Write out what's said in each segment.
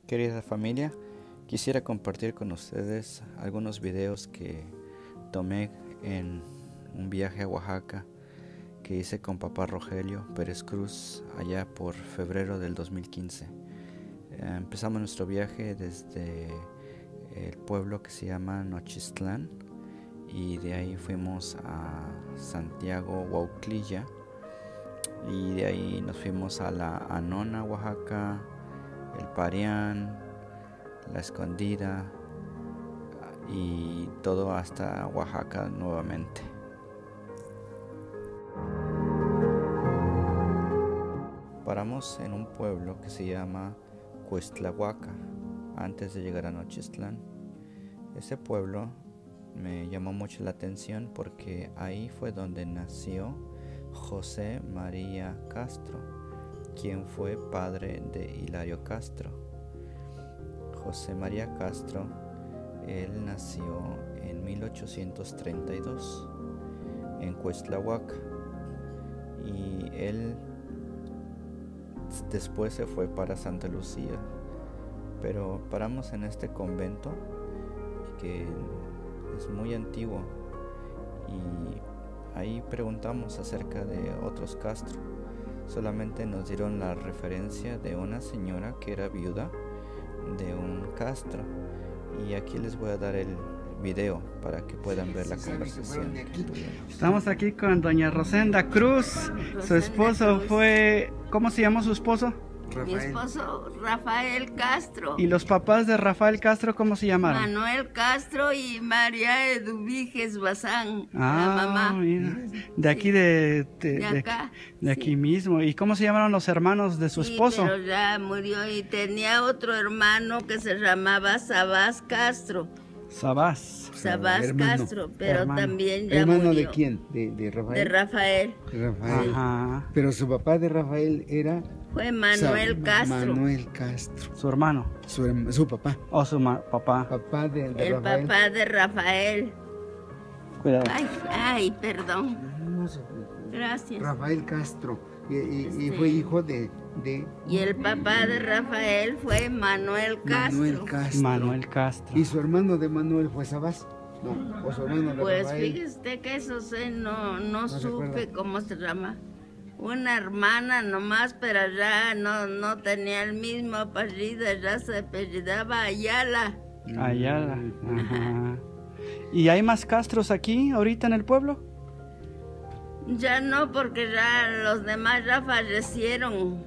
Querida familia, quisiera compartir con ustedes algunos videos que tomé en un viaje a Oaxaca que hice con papá Rogelio Pérez Cruz allá por febrero del 2015. Empezamos nuestro viaje desde el pueblo que se llama Nochistlán y de ahí fuimos a Santiago Huauclilla y de ahí nos fuimos a la Anona, Oaxaca, el Parián, la Escondida y todo hasta Oaxaca nuevamente. Paramos en un pueblo que se llama Cuestlahuaca antes de llegar a Nochistlán. Ese pueblo me llamó mucho la atención porque ahí fue donde nació José María Castro, quien fue padre de Hilario Castro. José María Castro, él nació en 1832 en Cuestlahuaca y él después se fue para Santa Lucía, pero paramos en este convento que es muy antiguo y ahí preguntamos acerca de otros Castro. Solamente nos dieron la referencia de una señora que era viuda de un Castro y aquí les voy a dar el video para que puedan ver la conversación que tuvimos. Estamos aquí con doña Rosenda Cruz. Su esposo fue... ¿Cómo se llamó su esposo? Rafael. Mi esposo Rafael Castro. ¿Y los papás de Rafael Castro cómo se llamaron? Manuel Castro y María Eduviges Bazán, la mamá. Mira. De aquí de acá, de aquí mismo. ¿Y cómo se llamaron los hermanos de su esposo? Pero ya murió y tenía otro hermano que se llamaba Sabás Castro. Sabás Castro, pero hermano. También ya ¿Hermano murió. de quién? ¿De Rafael? De Rafael. Rafael. Ajá. Pero su papá de Rafael era... Fue Manuel Castro. Manuel Castro. Su hermano. Su papá. O su papá. Papá de El Rafael. papá de Rafael. Cuidado. Ay, perdón. No se preocupe. Gracias. Rafael Castro. Y fue hijo de... Y el papá de Rafael fue Manuel Castro. Manuel Castro. Manuel Castro. ¿Y su hermano de Manuel fue Sabás? No, o su hermano de Pues Rafael. fíjese que eso no supe recuerda. cómo se llama. Una hermana nomás, pero ya no tenía el mismo apellido, ya se apellidaba Ayala. Ayala. Ajá. ¿Y hay más Castros aquí ahorita en el pueblo? Ya no, porque ya los demás ya fallecieron.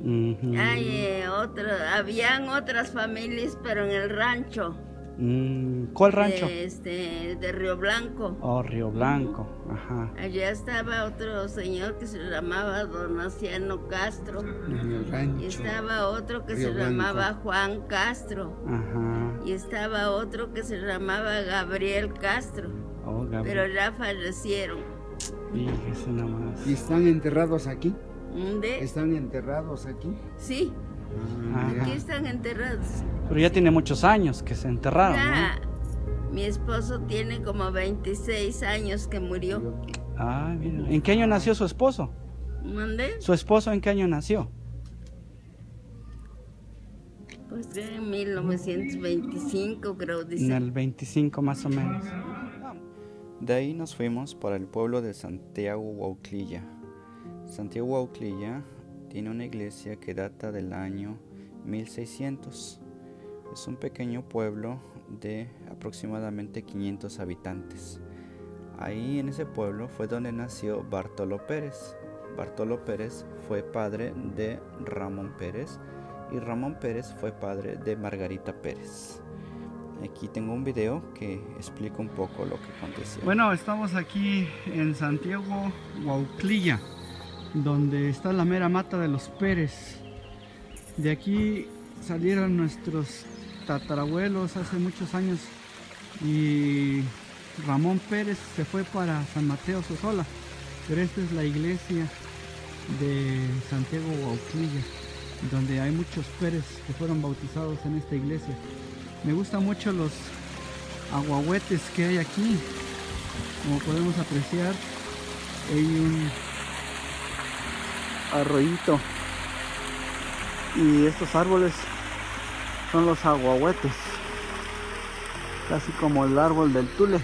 Habían otras familias, pero en el rancho. ¿Cuál rancho? De Río Blanco. Oh, Río Blanco. Ajá. Allá estaba otro señor que se llamaba Don Aciano Castro. En el rancho. Y estaba otro que Río se Blanco. llamaba Juan Castro. Ajá. Y estaba otro que se llamaba Gabriel Castro. Oh, Gabriel. Pero ya fallecieron. Fíjese nomás. ¿Y están enterrados aquí? ¿Dónde? ¿Están enterrados aquí? Sí, Ajá. aquí están enterrados. Pero ya tiene muchos años que se enterraron, Ya, mi esposo tiene como 26 años que murió. ¿no? Ah, mira. ¿En qué año nació su esposo? ¿Dónde? ¿Su esposo en qué año nació? Pues en 1925 creo, En dice. el 25 más o menos. De ahí nos fuimos para el pueblo de Santiago Huauclilla. Santiago Huauclilla tiene una iglesia que data del año 1600. Es un pequeño pueblo de aproximadamente 500 habitantes. Ahí en ese pueblo fue donde nació Bartolo Pérez. Bartolo Pérez fue padre de Ramón Pérez y Ramón Pérez fue padre de Margarita Pérez. Aquí tengo un video que explica un poco lo que aconteció. Bueno, estamos aquí en Santiago Huauclilla, donde está la mera mata de los Pérez. De aquí salieron nuestros tatarabuelos hace muchos años y Ramón Pérez se fue para San Mateo Sosola, pero esta es la iglesia de Santiago Huauclilla, donde hay muchos Pérez que fueron bautizados en esta iglesia. Me gustan mucho los aguahuetes que hay aquí. Como podemos apreciar, hay un arroyito y estos árboles Son los aguahuetes, casi como el árbol del tule.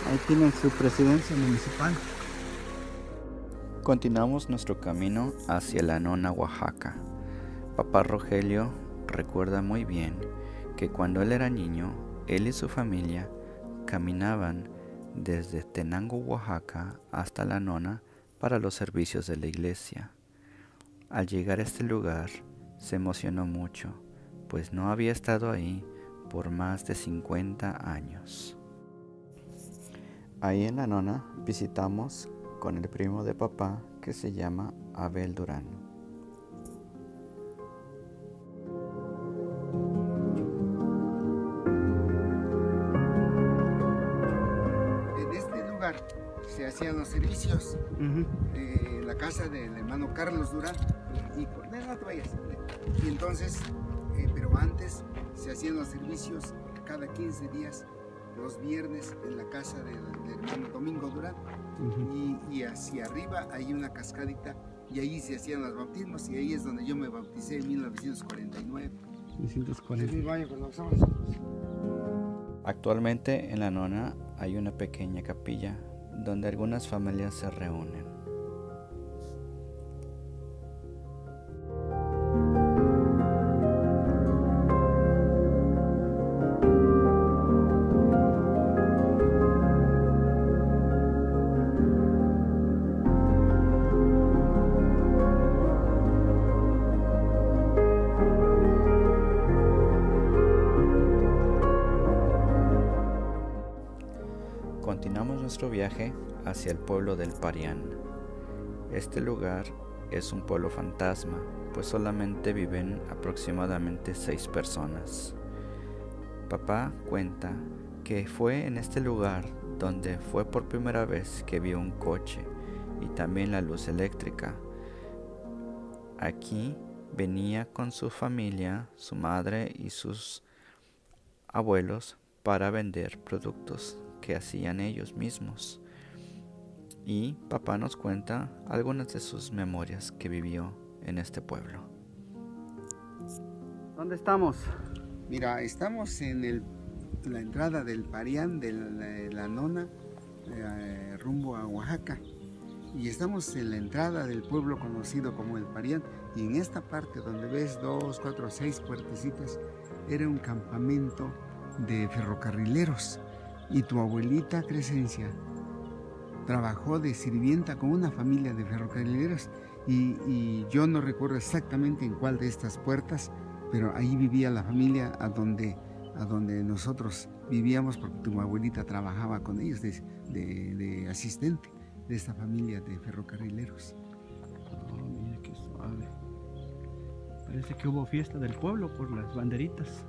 Ahí tienen su presidencia municipal. Continuamos nuestro camino hacia la Nona, Oaxaca. Papá Rogelio recuerda muy bien que cuando él era niño, él y su familia caminaban desde Tenango, Oaxaca, hasta la Nona para los servicios de la iglesia. Al llegar a este lugar, se emocionó mucho, pues no había estado ahí por más de 50 años. Ahí en la Nona visitamos con el primo de papá que se llama Abel Durán. En este lugar se hacían los servicios de la casa del hermano Carlos Durán y entonces, pero antes se hacían los servicios cada 15 días, los viernes en la casa del hermano Domingo Durán. Y hacia arriba hay una cascadita y ahí se hacían los bautismos y ahí es donde yo me bauticé en 1949. 1940. Actualmente en la Nona hay una pequeña capilla donde algunas familias se reúnen. Continuamos nuestro viaje hacia el pueblo del Parián. Este lugar es un pueblo fantasma, pues solamente viven aproximadamente 6 personas. Papá cuenta que fue en este lugar donde fue por primera vez que vio un coche y también la luz eléctrica. Aquí venía con su familia, su madre y sus abuelos para vender productos que hacían ellos mismos. Y papá nos cuenta algunas de sus memorias que vivió en este pueblo. ¿Dónde estamos? Mira, estamos en la entrada del Parián de la Nona, rumbo a Oaxaca. Y estamos en la entrada del pueblo conocido como el Parián. Y en esta parte donde ves 2, 4, 6 puertecitas, era un campamento de ferrocarrileros. Y tu abuelita Crescencia trabajó de sirvienta con una familia de ferrocarrileros y yo no recuerdo exactamente en cuál de estas puertas, pero ahí vivía la familia a donde nosotros vivíamos, porque tu abuelita trabajaba con ellos de asistente de esta familia de ferrocarrileros. Oh, mira qué suave. Parece que hubo fiesta del pueblo por las banderitas.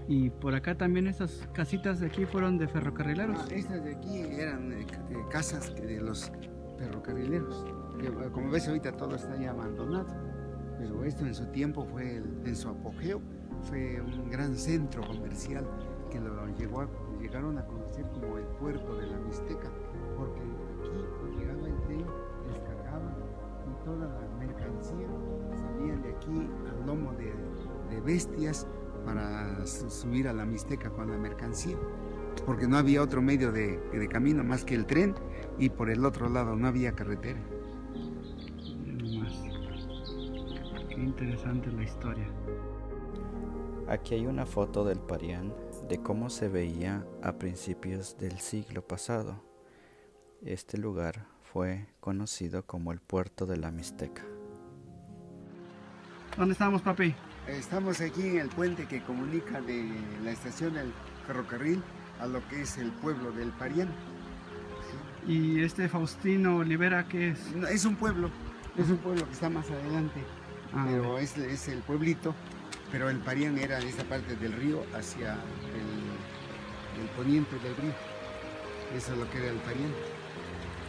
Y por acá también esas casitas de aquí fueron de ferrocarrileros. Estas de aquí eran casas de los ferrocarrileros. Como ves ahorita todo está ya abandonado, pero esto en su tiempo fue, en su apogeo, fue un gran centro comercial que llegaron a conocer como el puerto de la Mixteca, porque aquí llegaba el tren, descargaba y toda la mercancía salían de aquí al lomo de bestias para subir a la Mixteca con la mercancía, porque no había otro medio de camino más que el tren y por el otro lado no había carretera. Qué interesante la historia. Aquí hay una foto del Parián de cómo se veía a principios del siglo pasado. Este lugar fue conocido como el puerto de la Mixteca. ¿Dónde estamos, papi? Estamos aquí en el puente que comunica de la estación del ferrocarril a lo que es el pueblo del Parián. ¿Sí? ¿Y este Faustino Olivera qué es? No, es un pueblo que está más adelante, pero es el pueblito, pero el Parián era en esta parte del río hacia el poniente del río. Eso es lo que era el Parián.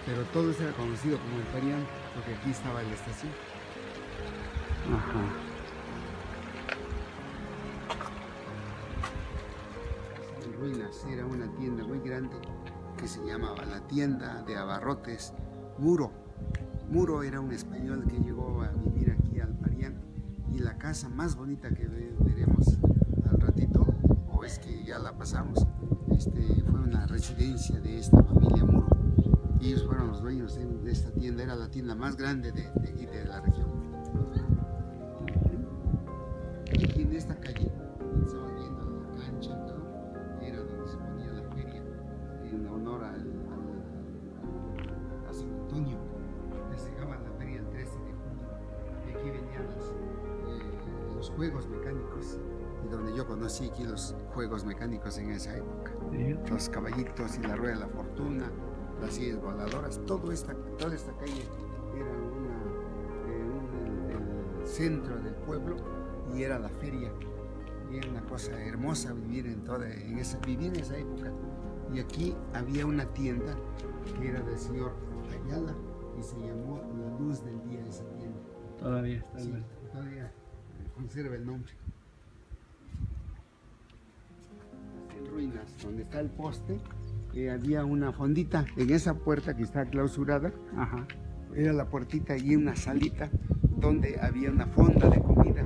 Pero todo eso era conocido como el Parián porque aquí estaba la estación. Ajá. Ruinas, era una tienda muy grande que se llamaba la tienda de abarrotes Muro. Muro era un español que llegó a vivir aquí al Parián, y la casa más bonita que veremos al ratito, o es que ya la pasamos, fue una residencia de esta familia Muro. Ellos fueron los dueños de esta tienda, era la tienda más grande de la región. Aquí en esta calle, estamos viendo la cancha y todo, era donde se ponía la feria en honor a San Antonio. Les dejaban la feria el 13 de junio, y aquí venían los juegos mecánicos, y donde yo conocí aquí los juegos mecánicos en esa época. ¿Sí? Los caballitos y la rueda de la fortuna, las sillas voladoras, toda esta calle era el centro del pueblo, y era la feria, y era una cosa hermosa vivir en esa época. Y aquí había una tienda que era del señor Ayala, y se llamó La Luz del Día esa tienda. Todavía está. Sí, todavía conserva el nombre. En ruinas, donde está el poste, había una fondita en esa puerta que está clausurada. Ajá. Era la puertita y una salita donde había una fonda de comida.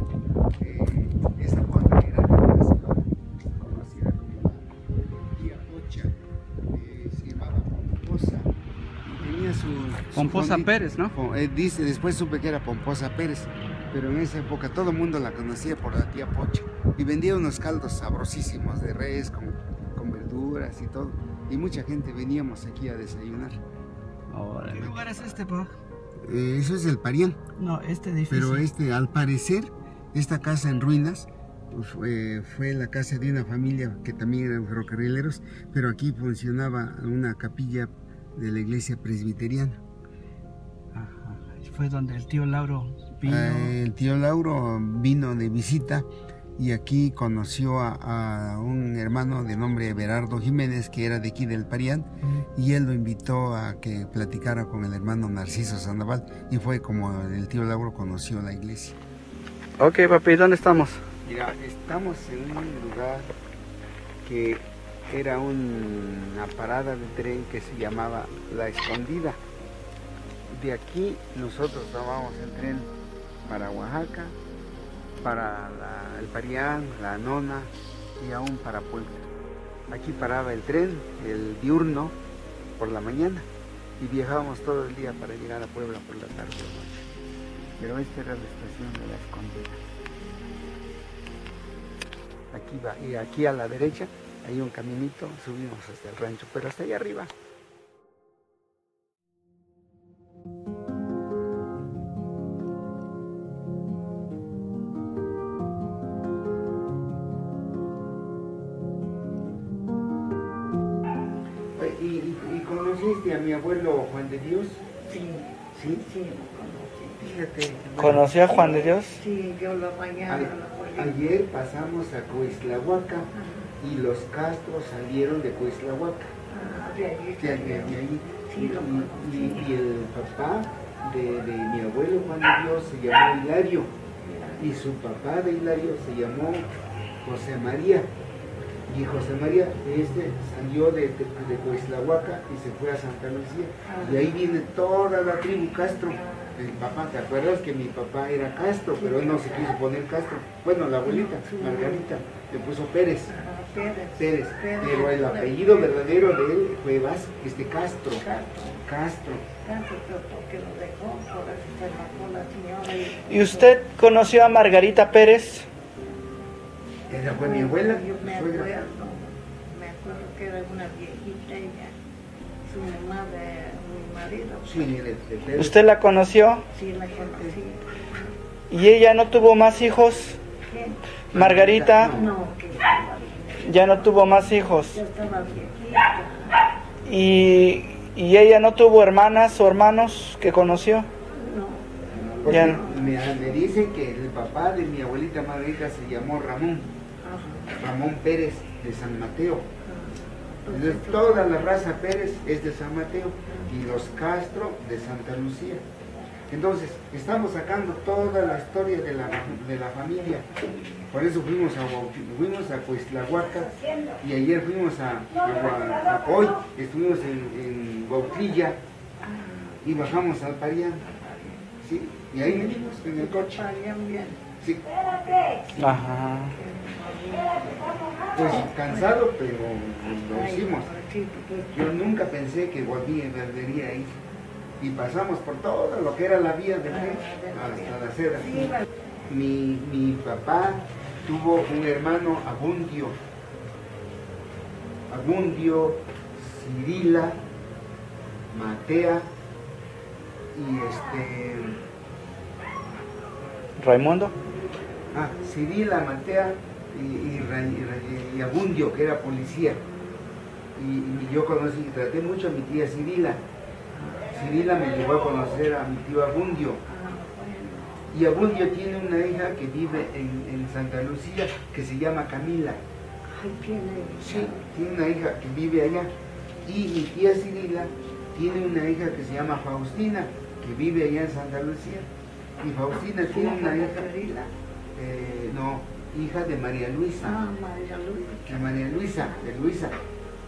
Esa fonda era de una señora conocida como la tía Pocha, se llamaba Pomposa, y tenía su Pomposa fondita. Pérez, ¿no? Después supe que era Pomposa Pérez, pero en esa época todo el mundo la conocía por la tía Pocha, y vendía unos caldos sabrosísimos de res con verduras y todo, y mucha gente veníamos aquí a desayunar. ¿Qué lugar es este, pa? Eso es el Parián. No, este edificio. Pero al parecer, esta casa en ruinas fue la casa de una familia que también eran ferrocarrileros, pero aquí funcionaba una capilla de la iglesia presbiteriana. Ajá. Fue donde el tío Lauro vino. El tío Lauro vino de visita, y aquí conoció a un hermano de nombre Berardo Jiménez, que era de aquí del Parián, y él lo invitó a que platicara con el hermano Narciso Sandoval, y fue como el tío Lauro conoció la iglesia. Ok, papi, ¿dónde estamos? Mira, estamos en un lugar que era una parada de tren que se llamaba La Escondida. De aquí nosotros tomábamos el tren para Oaxaca, para el Parián, la Nona y aún para Puebla. Aquí paraba el tren, el diurno, por la mañana, y viajábamos todo el día para llegar a Puebla por la tarde o noche. Pero esta era la estación de La Escondida. Aquí va, y aquí a la derecha hay un caminito, subimos hasta el rancho, pero hasta allá arriba. ¿Y conociste a mi abuelo Juan de Dios? Sí. ¿Sí? Sí, lo conocí. Fíjate. ¿Conoció a Juan de Dios? Sí, yo lo bañaba. Ayer pasamos a Coislahuaca y los Castros salieron de Coislahuaca. De allí. Sí, lo conocí. Y el papá de mi abuelo Juan de Dios se llamó Hilario, y su papá de Hilario se llamó José María. Y José María salió de Coislahuaca y se fue a Santa Lucía. Y ahí viene toda la tribu Castro. El papá, ¿te acuerdas que mi papá era Castro? Pero él no se quiso poner Castro. Bueno, la abuelita, Margarita, le puso Pérez. Pérez. Pero el apellido verdadero de él fue Castro. Castro. Porque lo dejó, por eso se mató la señora. ¿Y usted conoció a Margarita Pérez? Esa fue mi abuela. Yo me acuerdo que era una viejita ella, su mamá de mi marido. Sí, de ¿Usted la conoció? Sí, la conocí. ¿Y ella no tuvo más hijos? ¿Qué? Margarita No, que ya no tuvo más hijos. yo estaba viejita. ¿Y ella no tuvo hermanas o hermanos que conoció? No. Porque Ya. me dicen que el papá de mi abuelita Margarita se llamó Ramón Pérez de San Mateo. Entonces, toda la raza Pérez es de San Mateo, y los Castro de Santa Lucía. Entonces, estamos sacando toda la historia de la familia. Por eso fuimos a Cuixtlahuaca y ayer fuimos hoy estuvimos en Huauclilla y bajamos al Parián. ¿Sí? Y ahí venimos en el coche. Sí. Ajá. Pues cansado, pero lo hicimos. Yo nunca pensé que volvería ahí. Y pasamos por todo lo que era la vía de fe hasta la Seda. Mi papá tuvo un hermano Abundio, Cirila, Matea y Raimundo. Cirila, Matea y Abundio, que era policía. Y yo traté mucho a mi tía Cirila. Cirila me llevó a conocer a mi tío Abundio. Y Abundio tiene una hija que vive en Santa Lucía que se llama Camila. Sí, tiene una hija que vive allá. Y mi tía Cirila tiene una hija que se llama Faustina, que vive allá en Santa Lucía. Y Faustina tiene una hija, hija de María Luisa. De María Luisa, de Luisa.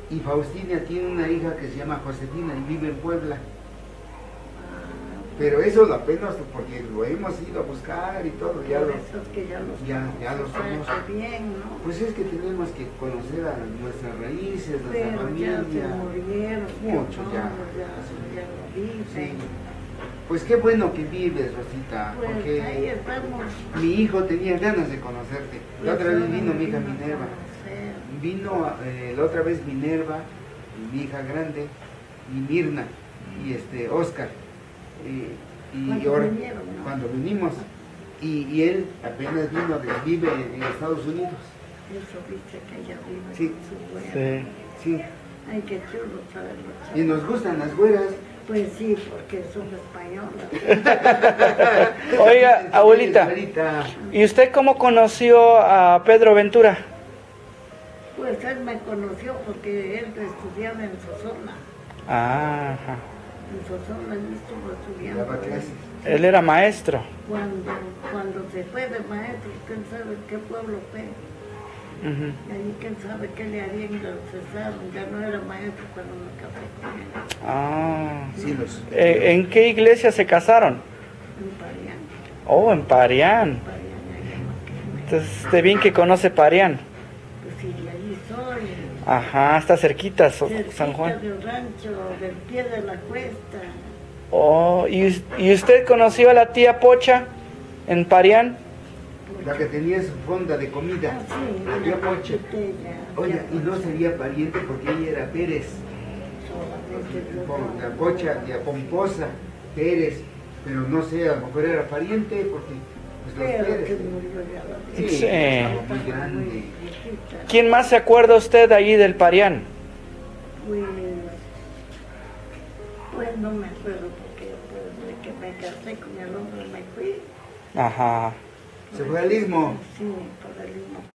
Y Faustina tiene una hija que se llama Josefina y vive en Puebla. Pero eso lo apenas porque lo hemos ido a buscar y todo, ya los conozco. Bien, ¿no? Pues es que tenemos que conocer a nuestras raíces, nuestra familia. Ya se murieron, mucho ya lo dicen. Sí. Pues qué bueno que vives, Rosita, Pues porque ahí estamos. mi hijo tenía ganas de conocerte. La otra vez vino mi hija Minerva. Vino la otra vez Minerva, mi hija grande, y Mirna, y Oscar. Cuando vinimos, y él apenas vive en Estados Unidos. Eso viste que ella vive Sí. con su güera. Sí. Ay, qué chulo saberlo. Y nos gustan las güeras. Pues sí, porque son españolas. Oiga, abuelita, ¿y usted cómo conoció a Pedro Ventura? Pues él me conoció porque él estudiaba en Sosona. Ajá. En Sosona él estuvo estudiando. Daba clases. Él era maestro. Cuando se fue de maestro, quién sabe qué pueblo fue. Ujú. Y ahí quién sabe qué le harían, lo cesaron. Ya no era maestro cuando me casé con él. Ah. Sí, ¿En qué iglesia se casaron? En Parián. Oh, en Parián. Parián, allá en Entonces, usted bien que conoce Parián. Pues sí, allí soy. Ajá, está cerquita, Cerquita San Juan. del rancho, del pie de la cuesta. Oh, ¿y usted conoció a la tía Pocha en Parián? La que tenía su fonda de comida. Ah, sí, La tía Pocha. Oye, y no sería pariente porque ella era Pérez. La Pocha, tía Pomposa, Pérez. Pero no sé, a lo mejor era pariente porque pues los Pero Pérez. que murió ya la Sí, Sí. estaba muy grande. viejita. ¿Quién más se acuerda usted ahí del Parián? Pues no me acuerdo porque desde que me casé con el hombre me fui. Ajá. Se fue al Istmo. Sí, por el Istmo.